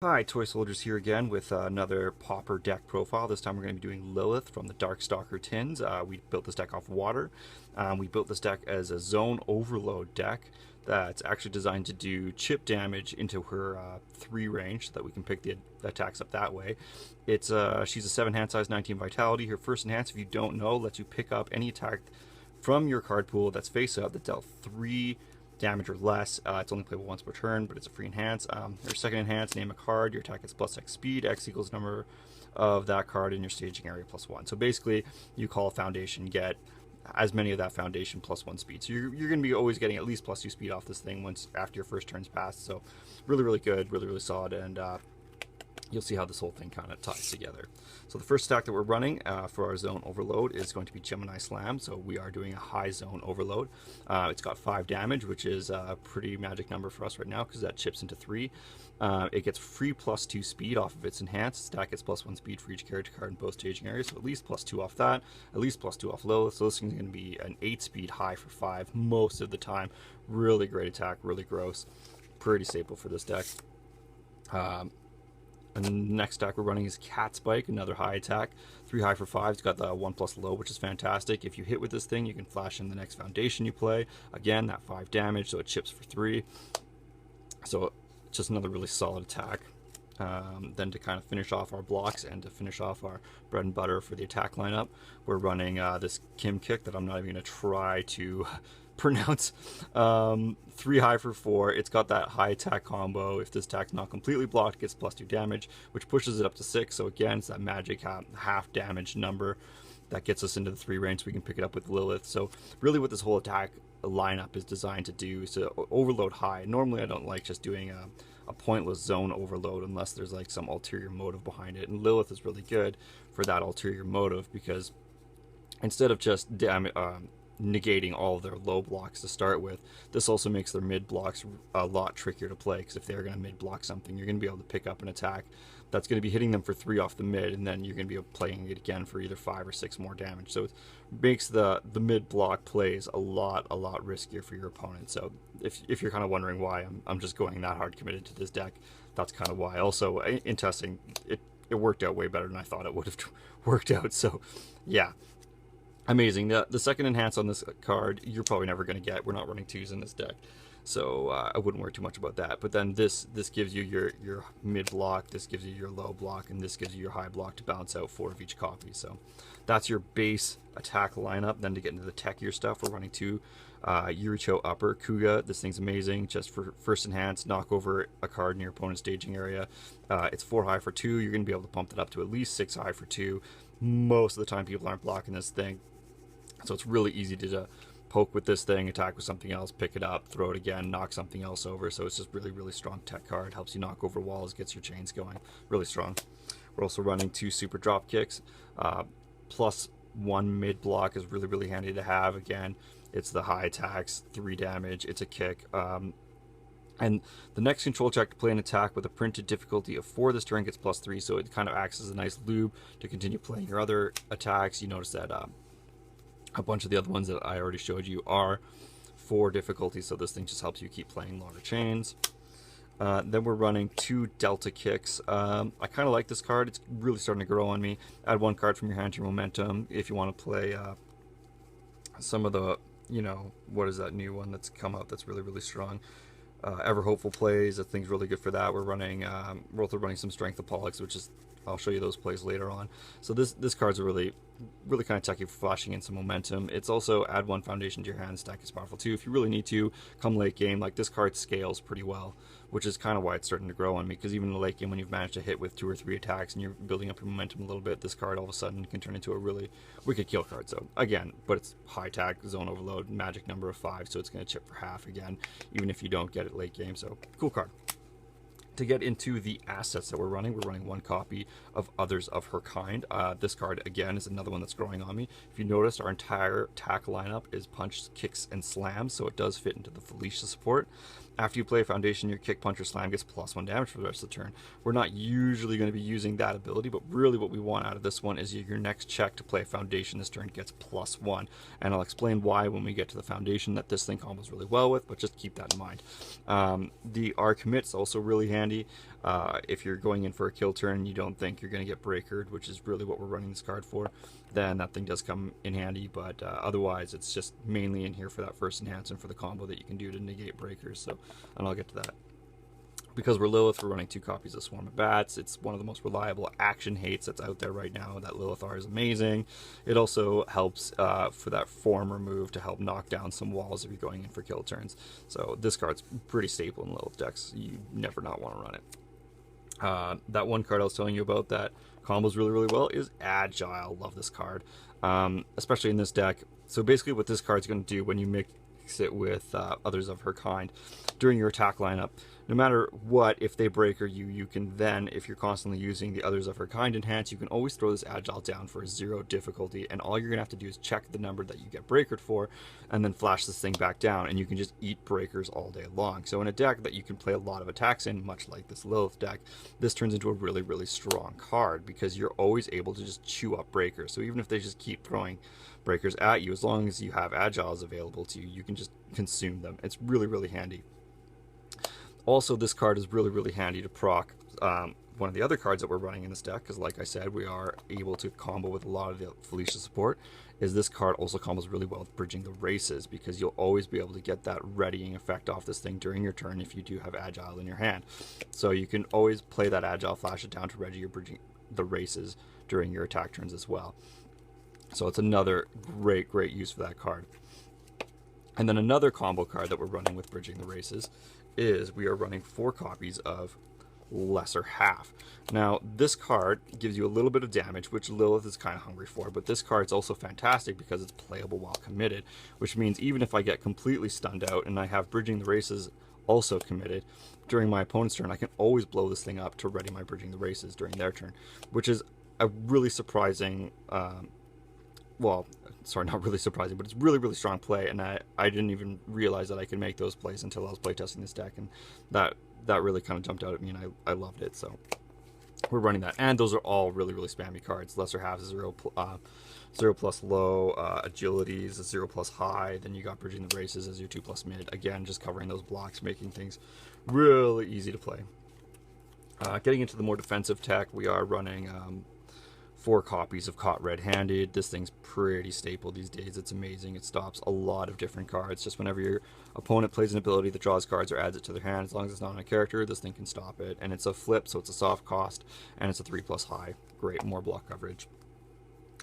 Hi, Toy Soldiers here again with another Pauper deck profile. This time we're going to be doing Lilith from the Darkstalker tins. We built this deck off water. We built this deck as a zone overload deck that's actually designed to do chip damage into her 3 range so that we can pick the attacks up that way. She's a 7 hand size, 19 vitality. Her first enhance, if you don't know, lets you pick up any attack from your card pool that's face up that dealt 3 damage or less. It's only playable once per turn, but it's a free enhance. Your second enhance, name a card. Your attack is plus X speed. X equals number of that card in your staging area plus 1. So basically, you call a foundation, get as many of that foundation plus 1 speed. So you're going to be always getting at least plus 2 speed off this thing once after your first turn's passed. So really good, really solid, and you'll see how this whole thing kind of ties together. So the first stack that we're running for our zone overload is going to be Gemini Slam. So we are doing a high zone overload. It's got 5 damage, which is a pretty magic number for us right now because that chips into 3. It gets free plus 2 speed off of its enhanced. Stack gets plus 1 speed for each character card in both staging areas. So at least plus 2 off that, at least plus 2 off Lilith. So this thing's going to be an 8 speed high for 5 most of the time. Really great attack, really gross. Pretty staple for this deck. And the next stack we're running is Cat Spike, another high attack, 3 high for 5. It's got the 1+ low, which is fantastic. If you hit with this thing, you can flash in the next foundation you play. Again, that 5 damage, so it chips for 3. So just another really solid attack. Then to kind of finish off our blocks and to finish off our bread and butter for the attack lineup, we're running this Kim Kick that I'm not even going to try to pronounce. 3 high for 4. It's got that high attack combo. If this attack's not completely blocked, it gets plus 2 damage, which pushes it up to 6. So again, it's that magic half damage number that gets us into the 3 range so we can pick it up with Lilith. So really what this whole attack lineup is designed to do is to overload high. Normally I don't like just doing a pointless zone overload unless there's like some ulterior motive behind it, and Lilith is really good for that ulterior motive because instead of just negating all of their low blocks to start with, this also makes their mid blocks a lot trickier to play, because if they're going to mid block something, you're going to be able to pick up an attack that's going to be hitting them for 3 off the mid, and then you're going to be playing it again for either 5 or 6 more damage. So it makes the mid block plays a lot riskier for your opponent. So if you're kind of wondering why I'm just going that hard committed to this deck, that's kind of why. Also in testing, it worked out way better than I thought it would have worked out. So yeah, amazing. The second enhance on this card, you're probably never going to get. We're not running 2s in this deck, so I wouldn't worry too much about that. But then this gives you your mid block, this gives you your low block, and this gives you your high block to balance out 4 of each copy. So that's your base attack lineup. Then to get into the techier stuff, we're running 2 Yuricho Upper Kuga. This thing's amazing just for first enhance, knock over a card in your opponent's staging area. It's 4 high for 2. You're going to be able to pump it up to at least 6 high for 2. Most of the time people aren't blocking this thing, so it's really easy to poke with this thing, attack with something else, pick it up, throw it again, knock something else over. So it's just really strong tech card. Helps you knock over walls, gets your chains going. Really strong. We're also running 2 super drop kicks. Plus 1 mid block is really handy to have. Again, it's the high attacks, 3 damage. It's a kick. And the next control check to play an attack with a printed difficulty of 4 this turn gets plus 3. So it kind of acts as a nice lube to continue playing your other attacks. You notice that a bunch of the other ones that I already showed you are 4 difficulties, so this thing just helps you keep playing longer chains. Then we're running 2 Delta Kicks. I kind of like this card. It's really starting to grow on me. Add 1 card from your hand to your momentum if you want to play some of the, what is that new one that's come out that's really strong? Ever Hopeful plays. That thing's really good for that. We're also running some Strength of Pollux, which is, I'll show you those plays later on. So this card's a really kind of techy for flashing in some momentum. It's also add 1 foundation to your hand, stack is powerful too. If you really need to, come late game, like this card scales pretty well, which is kind of why it's starting to grow on me, because even in the late game when you've managed to hit with 2 or 3 attacks and you're building up your momentum a little bit, this card all of a sudden can turn into a really wicked kill card. So again, but it's high attack, zone overload, magic number of 5, so it's going to chip for half again, even if you don't get it late game. So cool card. To get into the assets that we're running 1 copy of Others of Her Kind. This card, again, is another one that's growing on me. If you notice, our entire attack lineup is punch, kicks, and slams, so it does fit into the Felicia support. After you play a foundation, your kick, punch, or slam gets +1 damage for the rest of the turn. We're not usually going to be using that ability, but really what we want out of this one is your next check to play a foundation this turn gets +1. And I'll explain why when we get to the foundation that this thing combos really well with, but just keep that in mind. The R commit's also really handy. handy. If you're going in for a kill turn and you don't think you're going to get breakered, which is really what we're running this card for, then that thing does come in handy. But otherwise, it's just mainly in here for that first enhancement for the combo that you can do to negate breakers. So, and I'll get to that. Because we're Lilith, we're running 2 copies of Swarm of Bats. It's one of the most reliable action hates that's out there right now. That Lilithar is amazing. It also helps for that form remove to help knock down some walls if you're going in for kill turns. So this card's pretty staple in Lilith decks. You never not want to run it. That one card I was telling you about that combos really, really well is Agile. Love this card, especially in this deck. So basically what this card's going to do when you mix it with others of her kind during your attack lineup, no matter what, if they breaker you, you can then, if you're constantly using the others of her kind enhance, you can always throw this Agile down for 0 difficulty, and all you're gonna have to do is check the number that you get breakered for and then flash this thing back down, and you can just eat breakers all day long. So in a deck that you can play a lot of attacks in, much like this Lilith deck, this turns into a really, really strong card because you're always able to just chew up breakers. So even if they just keep throwing breakers at you, as long as you have Agiles available to you, you can just consume them. It's really, really handy. Also, this card is really, really handy to proc one of the other cards that we're running in this deck, because like I said, we are able to combo with a lot of the Felicia support. Is this card also combos really well with Bridging the Races, because you'll always be able to get that readying effect off this thing during your turn if you do have Agile in your hand. So you can always play that Agile, flash it down to ready your Bridging the Races during your attack turns as well. So it's another great, great use for that card. And then another combo card that we're running with Bridging the Races is we are running 4 copies of Lesser Half. Now this card gives you a little bit of damage, which Lilith is kind of hungry for, but this card's also fantastic because it's playable while committed, which means even if I get completely stunned out and I have Bridging the Races also committed during my opponent's turn, I can always blow this thing up to ready my Bridging the Races during their turn, which is a really surprising well, sorry, not really surprising, but it's really, really strong play, and I didn't even realize that I could make those plays until I was playtesting this deck, and that really kind of jumped out at me, and I loved it. So we're running that, and those are all really, really spammy cards. Lesser Half is 0 plus low, Agility is a 0 plus high, then you got Bridging the Races as your 2 plus mid. Again, just covering those blocks, making things really easy to play. Getting into the more defensive tech, we are running 4 copies of Caught Red-Handed. This thing's pretty staple these days. It's amazing. It stops a lot of different cards. Just whenever your opponent plays an ability that draws cards or adds it to their hand, as long as it's not on a character, this thing can stop it. And it's a flip, so it's a soft cost, and it's a 3 plus high. Great, more block coverage.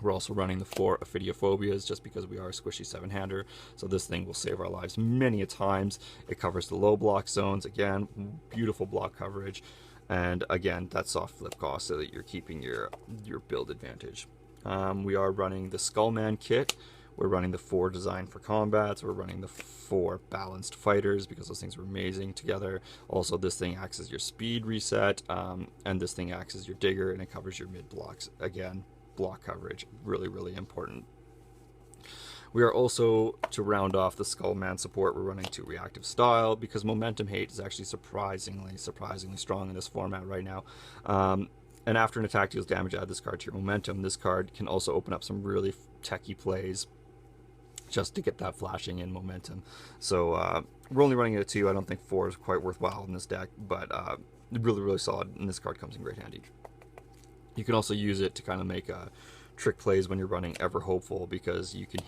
We're also running the 4 Ophidiophobia just because we are a squishy 7-hander, so this thing will save our lives many a times. It covers the low block zones. Again, beautiful block coverage. And again, that soft flip cost so that you're keeping your build advantage. We are running the Skullman kit. We're running the 4 Design for Combats. We're running the 4 Balanced Fighters because those things are amazing together. Also, this thing acts as your speed reset, and this thing acts as your digger, and it covers your mid blocks. Again, block coverage, really, really important. We are also, to round off the Skullman support, we're running 2 Reactive Style because Momentum Hate is actually surprisingly strong in this format right now. And after an attack deals damage, add this card to your Momentum. This card can also open up some really techie plays just to get that flashing in momentum. So we're only running it at 2. I don't think 4 is quite worthwhile in this deck, but really, really solid, and this card comes in great handy. You can also use it to kind of make trick plays when you're running Ever Hopeful, because you can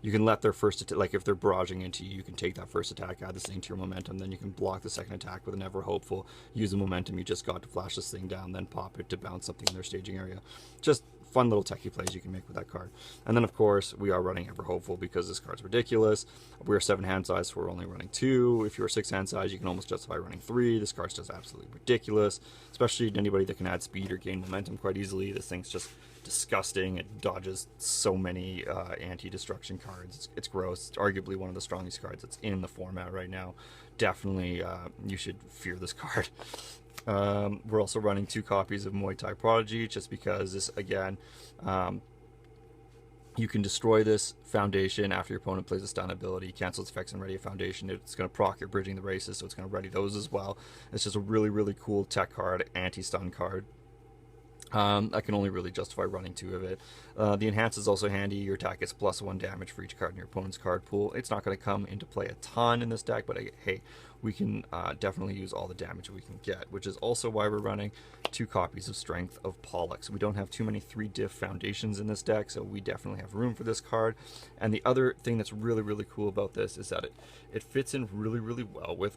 you can let their first attack, like if they're barraging into you, you can take that first attack, add this thing to your momentum, then you can block the second attack with an Ever Hopeful, use the momentum you just got to flash this thing down, then pop it to bounce something in their staging area. Just fun little techie plays you can make with that card. And then of course we are running Ever Hopeful because this card's ridiculous. We're 7 hand size, so we're only running 2. If you're 6 hand size, you can almost justify running 3. This card's just absolutely ridiculous, especially to anybody that can add speed or gain momentum quite easily. This thing's just disgusting. It dodges so many anti-destruction cards. It's gross. It's arguably one of the strongest cards that's in the format right now. Definitely you should fear this card. We're also running 2 copies of Muay Thai Prodigy just because this, again, you can destroy this foundation after your opponent plays a stun ability, cancel its effects and ready a foundation. It's going to proc your Bridging the Races, so it's going to ready those as well. It's just a really, really cool tech card, anti-stun card. I can only really justify running 2 of it. The Enhance is also handy. Your attack gets +1 damage for each card in your opponent's card pool. It's not going to come into play a ton in this deck, but hey, we can definitely use all the damage we can get, which is also why we're running 2 copies of Strength of Pollux. We don't have too many 3-diff foundations in this deck, so we definitely have room for this card. And the other thing that's really, really cool about this is that it fits in really, really well with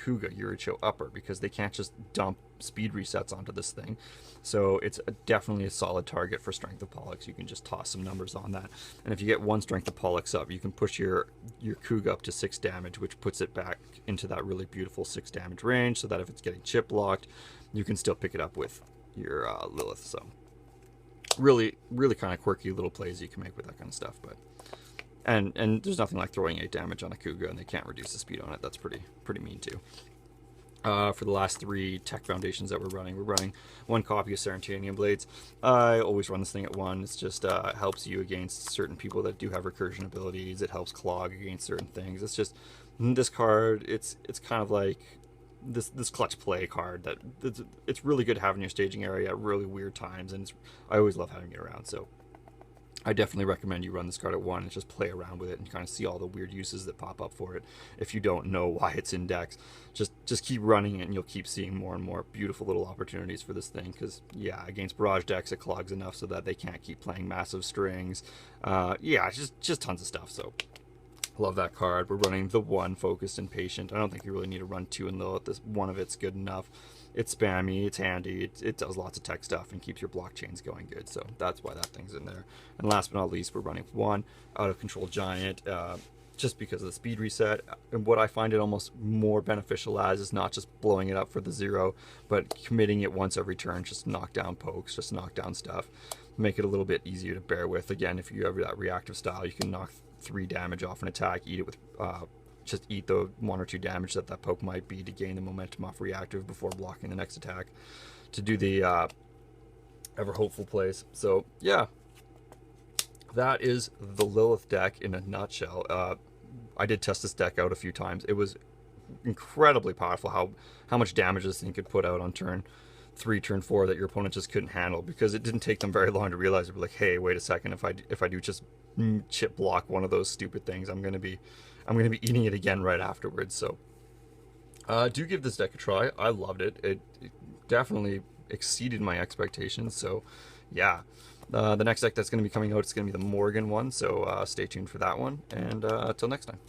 Kuga Yuricho Upper, because they can't just dump speed resets onto this thing. So it's definitely a solid target for Strength of Pollux. You can just toss some numbers on that. And if you get 1 Strength of Pollux up, you can push your Kuga up to 6 damage, which puts it back into that really beautiful 6 damage range, so that if it's getting chip blocked, you can still pick it up with your Lilith. So really, really kind of quirky little plays you can make with that kind of stuff. But and there's nothing like throwing 8 damage on a Kuga and they can't reduce the speed on it. That's pretty mean too. For the last 3 tech foundations that we're running 1 copy of Serentanium Blades. I always run this thing at 1. It's just helps you against certain people that do have recursion abilities. It helps clog against certain things. It's just this card. It's kind of like this clutch play card that it's really good having your staging area at really weird times, and I always love having it around. So I definitely recommend you run this card at 1 and just play around with it and kind of see all the weird uses that pop up for it. If you don't know why it's in decks, just keep running it and you'll keep seeing more and more beautiful little opportunities for this thing. Because yeah, against barrage decks it clogs enough so that they can't keep playing massive strings. Yeah, just tons of stuff. So love that card. We're running the 1 Focused and Patient. I don't think you really need to run 2 and low. This 1 of it's good enough. It's spammy, it's handy, it does lots of tech stuff and keeps your blockchains going good, so that's why that thing's in there. And last but not least, we're running 1 Out of Control Giant, just because of the speed reset. And what I find it almost more beneficial as is not just blowing it up for the 0, but committing it once every turn, just knock down pokes, just knock down stuff, make it a little bit easier to bear with. Again, if you have that reactive style, you can knock 3 damage off an attack, eat it with just eat the 1 or 2 damage that poke might be to gain the momentum off reactive before blocking the next attack to do the ever hopeful plays. So yeah, that is the Lilith deck in a nutshell. I did test this deck out a few times. It was incredibly powerful how much damage this thing could put out on turn 3, turn 4 that your opponent just couldn't handle, because it didn't take them very long to realize it. Like, hey, wait a second, if I do just chip block one of those stupid things, I'm gonna be eating it again right afterwards. So do give this deck a try. I loved it. It definitely exceeded my expectations. So yeah, the next deck that's going to be coming out is going to be the Morgan one. So stay tuned for that one. And until next time.